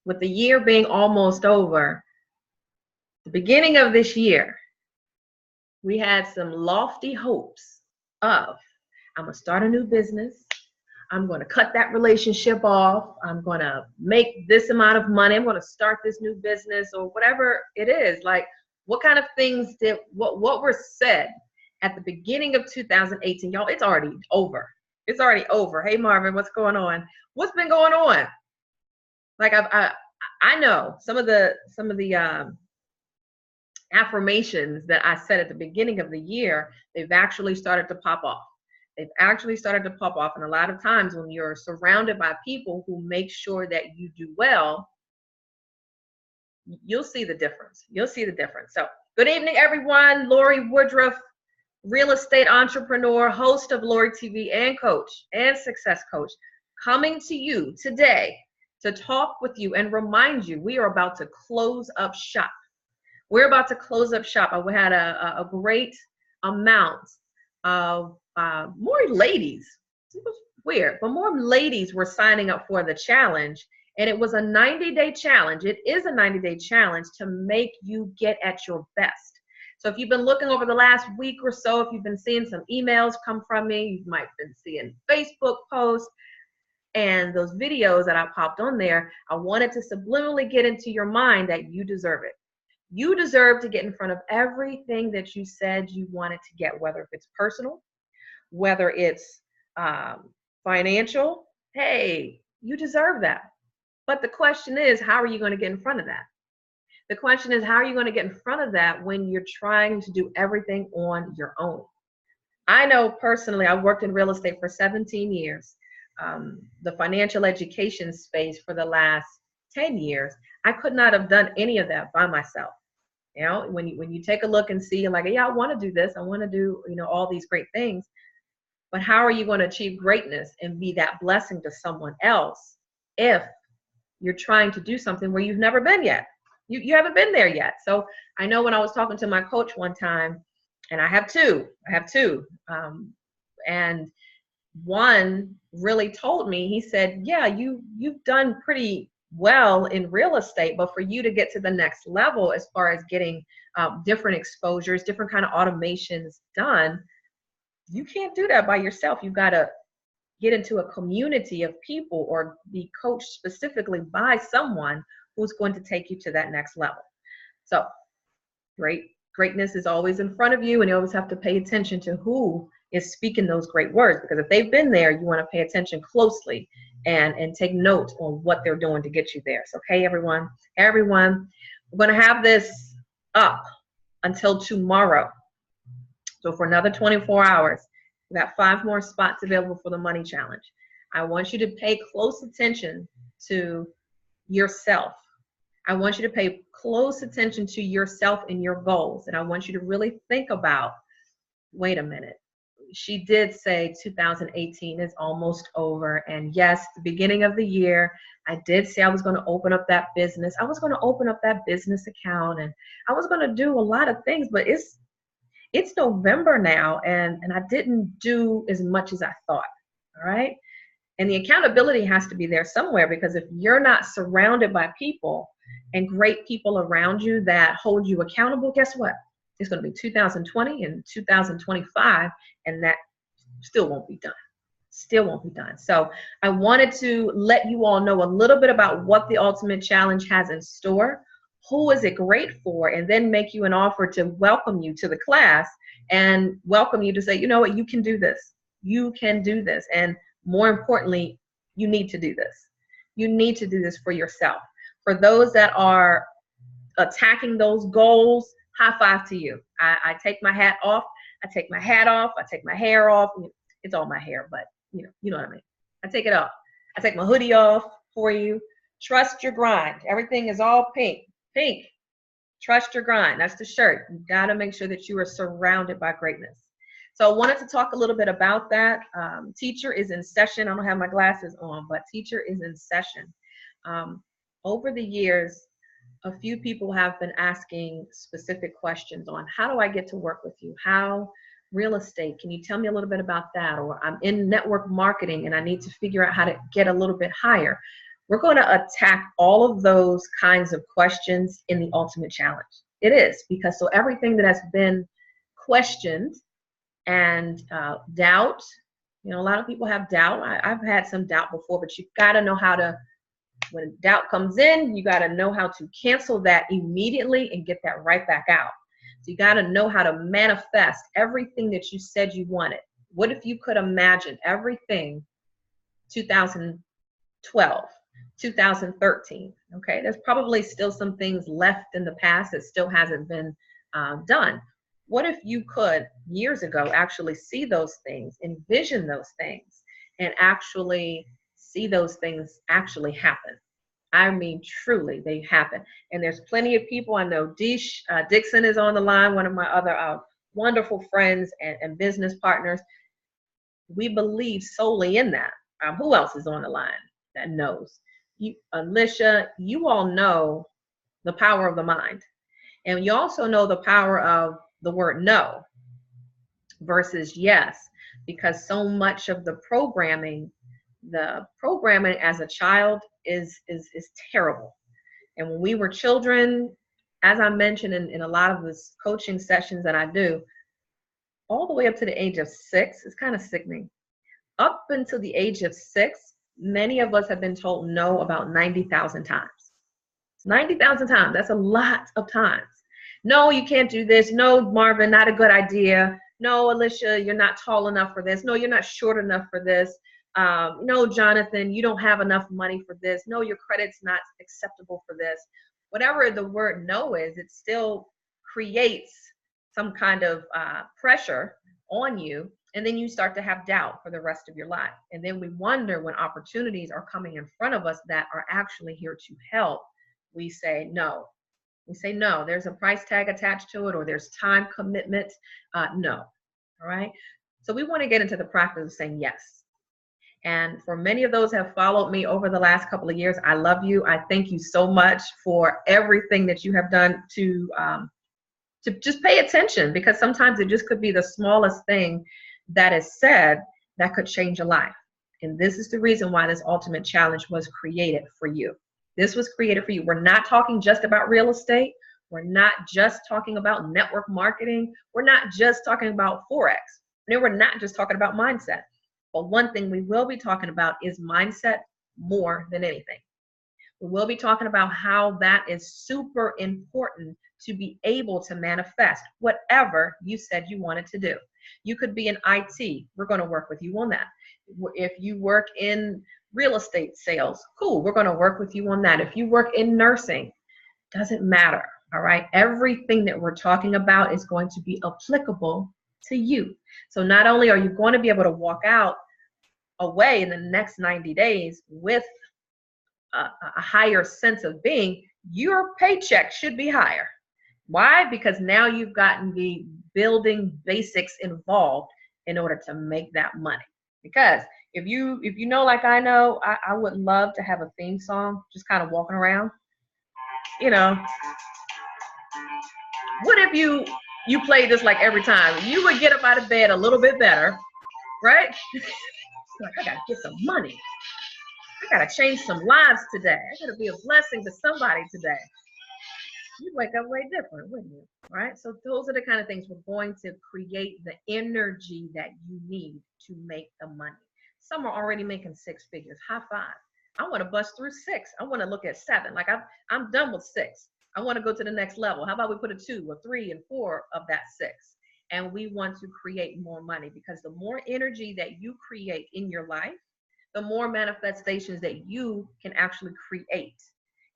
with the year being almost over, the beginning of this year, we had some lofty hopes of, I'm going to start a new business. I'm going to cut that relationship off. I'm going to make this amount of money. I'm going to start this new business, or whatever it is. Like, what kind of things what were said at the beginning of 2018? Y'all, it's already over. It's already over. Hey, Marvin, what's going on? What's been going on? Like, I know some of the affirmations that I said at the beginning of the year, they've actually started to pop off. They've actually started to pop off. And a lot of times when you're surrounded by people who make sure that you do well, you'll see the difference. You'll see the difference. So good evening, everyone. Lorie Woodruff, real estate entrepreneur, host of Lorie TV, and coach and success coach, coming to you today to talk with you and remind you we are about to close up shop. We're about to close up shop. We had a great amount of more ladies. It was weird, but more ladies were signing up for the challenge. And it was a 90-day challenge. It is a 90-day challenge to make you get at your best. So if you've been looking over the last week or so, if you've been seeing some emails come from me, you might have been seeing Facebook posts and those videos that I popped on there, I wanted to subliminally get into your mind that you deserve it. You deserve to get in front of everything that you said you wanted to get, whether it's personal, whether it's financial. Hey, you deserve that. But the question is, how are you going to get in front of that? The question is, how are you going to get in front of that when you're trying to do everything on your own? I know personally, I worked in real estate for 17 years, the financial education space for the last 10 years. I could not have done any of that by myself. You know, when you take a look and see, like, yeah, I want to do this. I want to do, all these great things. But how are you going to achieve greatness and be that blessing to someone else if you're trying to do something where you've never been yet? You haven't been there yet. So I know when I was talking to my coach one time, and I have two, and one really told me, he said, yeah, you've done pretty well in real estate, but for you to get to the next level as far as getting different exposures, different kind of automations done, you can't do that by yourself. You've got to get into a community of people or be coached specifically by someone who's going to take you to that next level. So greatness is always in front of you, and you always have to pay attention to who is speaking those great words, because if they've been there, you want to pay attention closely and take note on what they're doing to get you there. So, hey, everyone, we're going to have this up until tomorrow. So for another 24 hours, we've got 5 more spots available for the money challenge. I want you to pay close attention to yourself. I want you to pay close attention to yourself and your goals. And I want you to really think about, wait a minute. She did say 2018 is almost over. And yes, the beginning of the year, I did say I was going to open up that business. I was going to open up that business account, and I was going to do a lot of things, but it's November now, and I didn't do as much as I thought. All right. And the accountability has to be there somewhere, because if you're not surrounded by people and great people around you that hold you accountable, guess what? It's going to be 2020 and 2025, and that still won't be done. Still won't be done. So I wanted to let you all know a little bit about what the Ultimate Challenge has in store. Who is it great for? And then make you an offer to welcome you to the class and welcome you to say, you know what, you can do this. You can do this. And more importantly, you need to do this. You need to do this for yourself. For those that are attacking those goals, high five to you. I take my hat off. I take my hat off. I take my hair off. It's all my hair, but you know what I mean. I take it off. I take my hoodie off for you. Trust your grind. Everything is all pink. Pink. Trust your grind. That's the shirt. You got to make sure that you are surrounded by greatness. So I wanted to talk a little bit about that. Teacher is in session. I don't have my glasses on, but teacher is in session. Over the years, a few people have been asking specific questions on, how do I get to work with you? How real estate, can you tell me a little bit about that? Or I'm in network marketing and I need to figure out how to get a little bit higher. We're going to attack all of those kinds of questions in the Ultimate Challenge. It is, because so everything that has been questioned and doubt, you know, a lot of people have doubt. I've had some doubt before, but you've got to know how to, when doubt comes in, you got to know how to cancel that immediately and get that right back out. So you got to know how to manifest everything that you said you wanted. What if you could imagine everything 2012, 2013? Okay, there's probably still some things left in the past that still hasn't been done. What if you could, years ago, actually see those things, envision those things, and actually see those things actually happen? I mean, truly, they happen. And there's plenty of people. I know Dixon is on the line, one of my other wonderful friends and business partners. We believe solely in that. Who else is on the line that knows? You, Alicia, you all know the power of the mind. And you also know the power of the word no versus yes, because so much of the programming as a child is terrible. And when we were children, as I mentioned in a lot of this coaching sessions that I do, all the way up to the age of 6, it's kind of sickening. Up until the age of 6, many of us have been told no about 90,000 times. 90,000 times, that's a lot of times. No, you can't do this. No, Marvin, not a good idea. No, Alicia, you're not tall enough for this. No, you're not short enough for this. No, Jonathan, you don't have enough money for this. No, your credit's not acceptable for this. Whatever the word no is, it still creates some kind of pressure on you. And then you start to have doubt for the rest of your life. And then we wonder when opportunities are coming in front of us that are actually here to help. We say no. We say no. There's a price tag attached to it, or there's time commitment. No. All right. So we want to get into the practice of saying yes. And for many of those who have followed me over the last couple of years, I love you. I thank you so much for everything that you have done to just pay attention, because sometimes it just could be the smallest thing that is said that could change a life. And this is the reason why this Ultimate Challenge was created for you. This was created for you. We're not talking just about real estate. We're not just talking about network marketing. We're not just talking about forex. And we're not just talking about mindset. But one thing we will be talking about is mindset more than anything. We will be talking about how that is super important to be able to manifest whatever you said you wanted to do. You could be in IT. We're going to work with you on that. If you work in real estate sales, cool. We're going to work with you on that. If you work in nursing, doesn't matter. All right. Everything that we're talking about is going to be applicable to you. So not only are you going to be able to walk away in the next 90 days with a higher sense of being, your paycheck should be higher. Why? Because now you've gotten the building basics involved in order to make that money. Because if you know, like I know, I would love to have a theme song, just kind of walking around. You know, what if you played this like every time? You would get up out of bed a little bit better, right? Like, I gotta get some money. I gotta change some lives today. I gotta be a blessing to somebody today. You'd wake up way different, wouldn't you? Right? So those are the kind of things we're going to create the energy that you need to make the money. Some are already making 6 figures. High five. I want to bust through 6. I want to look at 7. Like I'm done with 6. I want to go to the next level. How about we put a 2 or 3 and 4 of that 6? And we want to create more money, because the more energy that you create in your life, the more manifestations that you can actually create.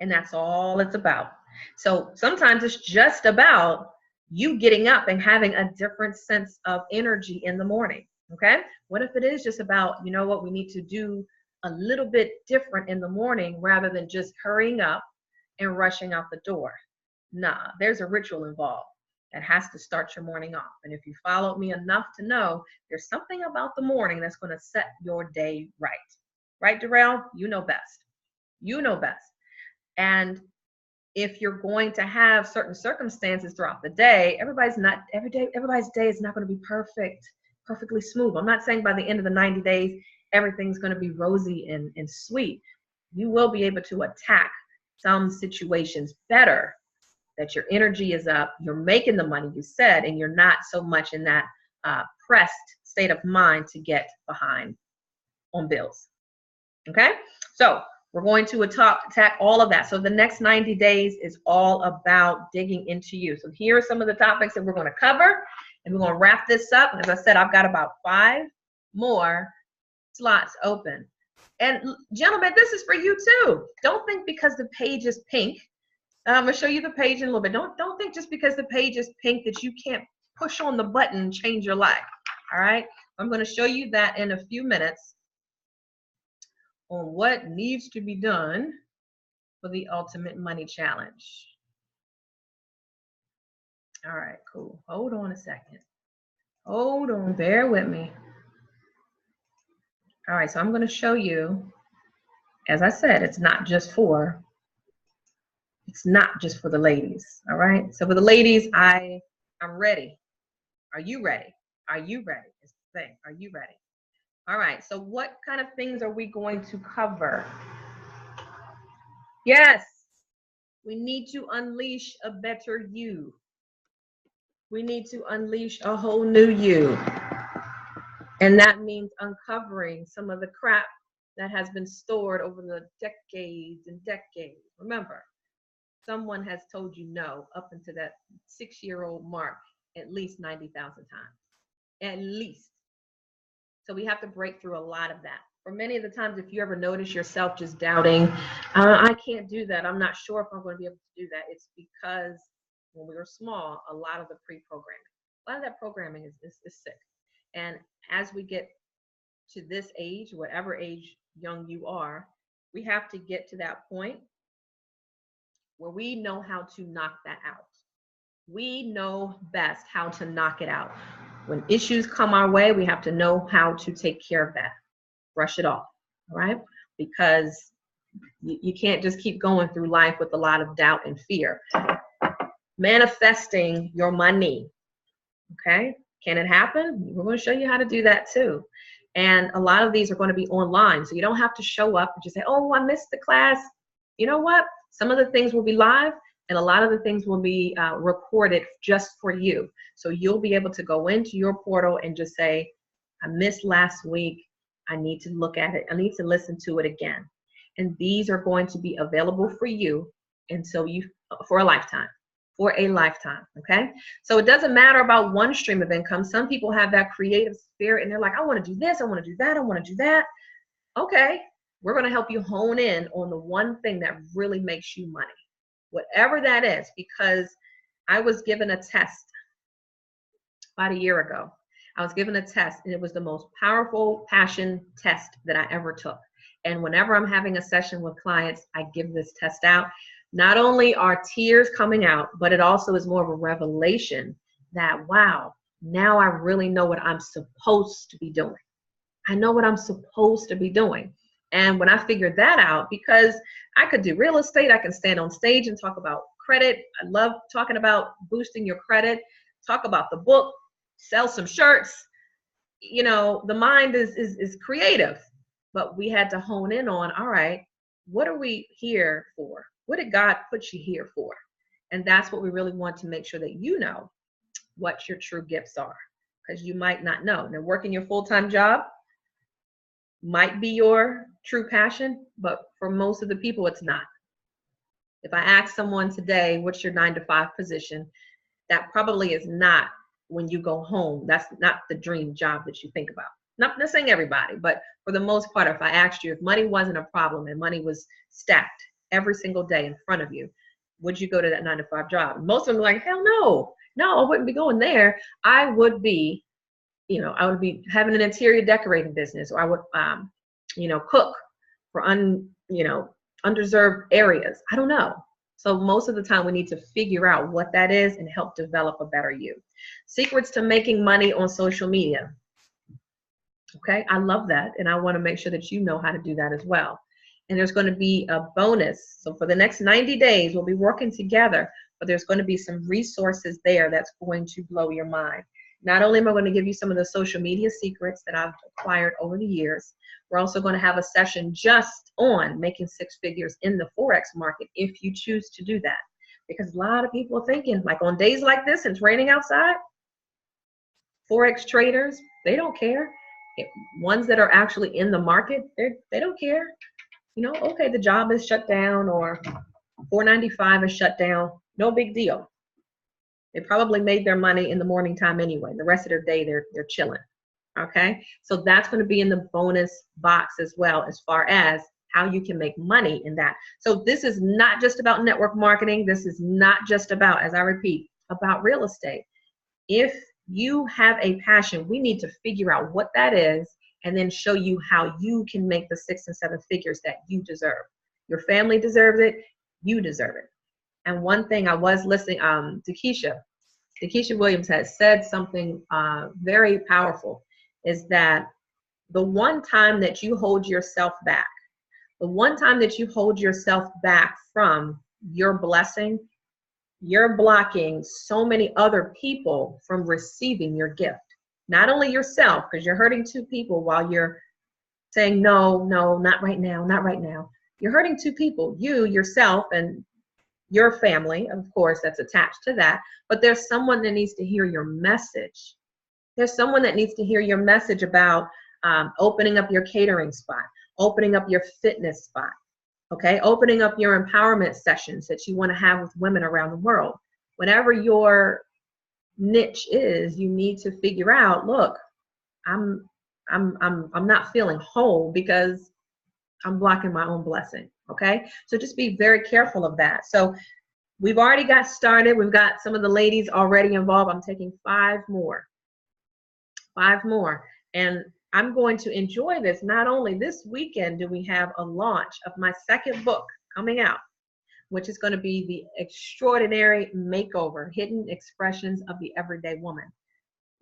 And that's all it's about. So sometimes it's just about you getting up and having a different sense of energy in the morning. Okay. What if it is just about, you know what, we need to do a little bit different in the morning rather than just hurrying up and rushing out the door? Nah, there's a ritual involved that has to start your morning off. And if you followed me enough to know, there's something about the morning that's going to set your day right. Right, Darrell? You know best. You know best. And if you're going to have certain circumstances throughout the day, everybody's day is not going to be perfectly smooth. I'm not saying by the end of the 90 days, everything's going to be rosy and sweet. you will be able to attack some situations better, that your energy is up, you're making the money you said, and you're not so much in that pressed state of mind to get behind on bills. Okay, so we're going to attack all of that. So the next 90 days is all about digging into you. So here are some of the topics that we're going to cover, and we're going to wrap this up. As I said, I've got about 5 more slots open. And gentlemen, this is for you too. Don't think because the page is pink. I'm going to show you the page in a little bit. Don't think just because the page is pink that you can't push on the button and change your life. All right, I'm going to show you that in a few minutes on what needs to be done for the Ultimate Money Challenge. All right, cool. Hold on a second. Hold on, bear with me. All right, so I'm going to show you, as I said, it's not just for the ladies. All right, so for the ladies, I'm ready. Are you ready? Are you ready? It's the thing. Are you ready? All right, so what kind of things are we going to cover? Yes, we need to unleash a better you. We need to unleash a whole new you. And that means uncovering some of the crap that has been stored over the decades and decades. Remember, someone has told you no up into that 6-year-old mark at least 90,000 times. At least. So we have to break through a lot of that. For many of the times, if you ever notice yourself just doubting, I can't do that, I'm not sure if I'm going to be able to do that, it's because when we were small, a lot of the pre-programming, a lot of that programming is sick. And as we get to this age, whatever age young you are, we have to get to that point where we know how to knock that out. We know best how to knock it out. When issues come our way, we have to know how to take care of that. Brush it off, all right? Because you can't just keep going through life with a lot of doubt and fear. Manifesting your money, okay? Can it happen? We're going to show you how to do that too. And a lot of these are going to be online, so you don't have to show up and just say, oh, I missed the class. You know what? Some of the things will be live, and a lot of the things will be recorded just for you. So you'll be able to go into your portal and just say, I missed last week. I need to look at it. I need to listen to it again. And these are going to be available for you until for a lifetime. For a lifetime, okay? So it doesn't matter about one stream of income. Some people have that creative spirit and they're like, I want to do this, I want to do that, I want to do that. Okay, we're going to help you hone in on the one thing that really makes you money, whatever that is, because I was given a test about a year ago. I was given a test, and it was the most powerful passion test that I ever took. And whenever I'm having a session with clients, I give this test out. Not only are tears coming out, but it also is more of a revelation that, wow, now I really know what I'm supposed to be doing. I know what I'm supposed to be doing. And when I figured that out, because I could do real estate, I can stand on stage and talk about credit. I love talking about boosting your credit, talk about the book, sell some shirts. You know, the mind is creative, but we had to hone in on, all right, what are we here for? What did God put you here for? And that's what we really want to make sure that you know what your true gifts are, because you might not know. Now, working your full-time job might be your true passion, but for most of the people, it's not. If I ask someone today, what's your 9-to-5 position? That probably is not when you go home. That's not the dream job that you think about. Not saying everybody, but for the most part, if I asked you if money wasn't a problem and money was stacked every single day in front of you, would you go to that 9-to-5 job? Most of them are like, hell no, I wouldn't be going there. I would be, I would be having an interior decorating business, or I would, cook for undeserved areas. I don't know. So most of the time we need to figure out what that is and help develop a better you. Secrets to making money on social media. Okay, I love that, and I want to make sure that you know how to do that as well. And there's going to be a bonus. So for the next 90 days, we'll be working together, but there's going to be some resources there that's going to blow your mind. Not only am I going to give you some of the social media secrets that I've acquired over the years, we're also going to have a session just on making six figures in the Forex market if you choose to do that. Because a lot of people are thinking, like on days like this and it's raining outside, Forex traders, they don't care. Ones that are actually in the market, they don't care. You know, okay, the job is shut down or 495 is shut down. No big deal. They probably made their money in the morning time anyway. The rest of their day, they're chilling. Okay, so that's going to be in the bonus box as well, as far as how you can make money in that. So this is not just about network marketing. This is not just about, as I repeat, about real estate. If you have a passion, we need to figure out what that is and then show you how you can make the 6 and 7 figures that you deserve. Your family deserves it. You deserve it. And one thing I was listening to Keisha Williams has said something very powerful, is that the one time that you hold yourself back, the one time that you hold yourself back from your blessing, you're blocking so many other people from receiving your gift. Not only yourself, because you're hurting two people while you're saying, no, not right now, not right now. You're hurting two people, you, yourself, and your family, of course, that's attached to that. But there's someone that needs to hear your message. There's someone that needs to hear your message about opening up your catering spot, opening up your fitness spot, okay? Opening up your empowerment sessions that you want to have with women around the world. Whatever your niche is, you need to figure out, look, I'm not feeling whole because I'm blocking my own blessing, okay? So just be very careful of that. So we've already got started. We've got some of the ladies already involved. I'm taking 5 more. 5 more. And I'm going to enjoy this. Not only this weekend do we have a launch of my second book coming out, which is going to be The Extraordinary Makeover, Hidden Expressions of the Everyday Woman.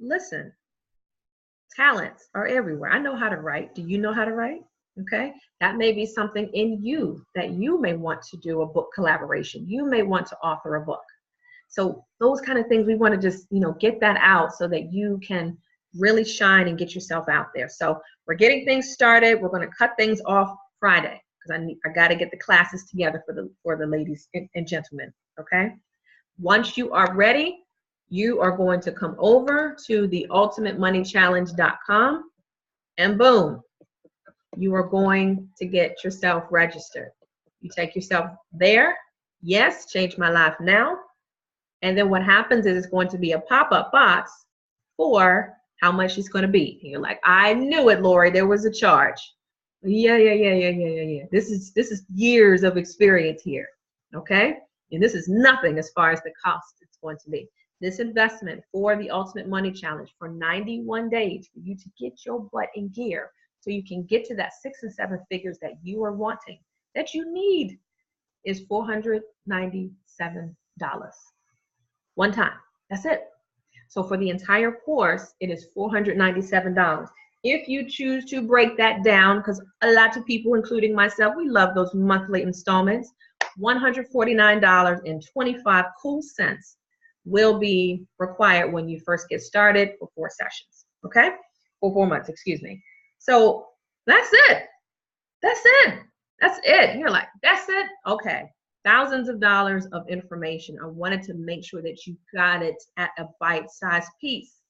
Listen, talents are everywhere. I know how to write. Do you know how to write? Okay. That may be something in you that you may want to do a book collaboration. You may want to author a book. So those kind of things, we want to just, get that out so that you can really shine and get yourself out there. So we're getting things started. We're going to cut things off Friday because I got to get the classes together for the ladies and gentlemen. Okay. Once you are ready, you are going to come over to TheUltimateMoneyChallenge.com and boom, you are going to get yourself registered. You take yourself there. Yes, change my life now. And then what happens is it's going to be a pop-up box for how much it's going to be. And you're like, I knew it, Lorie. There was a charge. Yeah. This is years of experience here. Okay? And this is nothing as far as the cost it's going to be. This investment for the Ultimate Money Challenge for 91 days for you to get your butt in gear so you can get to that 6 and 7 figures that you are wanting, that you need, is $497. One time. That's it. So for the entire course, it is $497. If you choose to break that down, because a lot of people, including myself, we love those monthly installments, $149.25 cool cents will be required when you first get started for 4 sessions, okay? For 4 months, excuse me. So that's it. That's it. That's it. You're like, that's it? Okay. Thousands of dollars of information. I wanted to make sure that you got it at a bite-sized piece.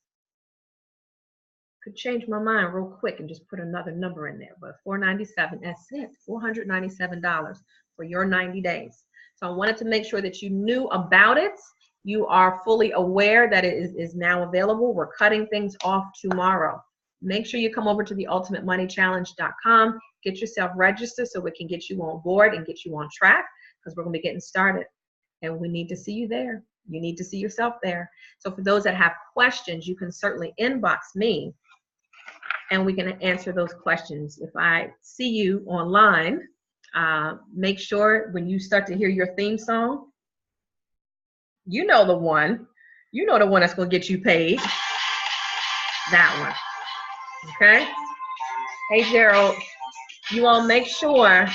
Could change my mind real quick and just put another number in there, but $497, that's it. $497 for your 90 days. So I wanted to make sure that you knew about it. You are fully aware that it is now available. We're cutting things off tomorrow. Make sure you come over to TheUltimateMoneyChallenge.com, get yourself registered so we can get you on board and get you on track, because we're going to be getting started. And we need to see you there. You need to see yourself there. So for those that have questions, you can certainly inbox me and we can answer those questions. If I see you online, make sure when you start to hear your theme song, you know the one that's going to get you paid. That one. Okay? Hey, Gerald, you all make sure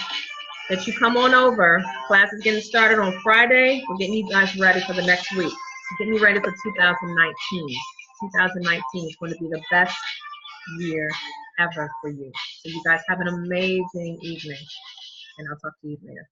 that you come on over. Class is getting started on Friday. We're getting you guys ready for the next week. We're getting you ready for 2019. 2019 is going to be the best year ever for you. So you guys have an amazing evening, and I'll talk to you later.